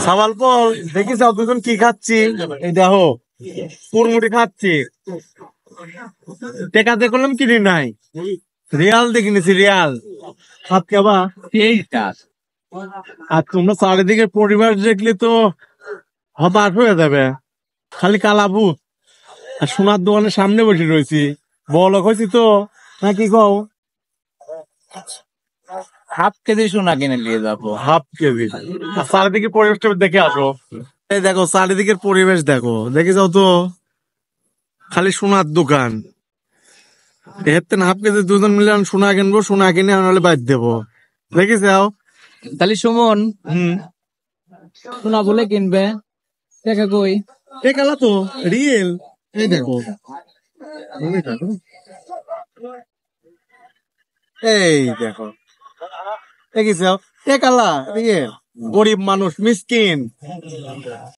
সওয়াল পর দেখিস দুজন কি খাচ্ছি, এই দেখো কুড়মুড়ি খাচ্ছি। টেকা দেখলাম কিনি নাই, রিয়াল দেখে নিছি, রিয়াল হাত খাবা এইটা। আর তোমরা চারিদিকে পরিবার দেখলে তো হতাশ হয়ে যাবে, খালি কালাভূত। আর সোনার দোকানের সামনে বসে রয়েছি, বলক হয়েছি তো নাকি কও? হাফ কেজি সোনা কিনে নিয়ে যাবো। Half KG. আর চারিদিকে পরিবেশটা দেখে আসো, এই দেখো চারিদিকের পরিবেশ দেখো, দেখে যাও তো, খালি সোনার দোকান। এর হাফ কেজি দুজন মিলে সোনা কিনবো, সোনা কিনে নাহলে বাদ দেবো, দেখে যাও। তাহলে সুমন সোনা বলে কিনবে, দেখা কই? টেকালা তো রিয়েল, এই দেখো, এই দেখো দেখিস টেকালা রিয়েল। গরিব মানুষ মিসকিন।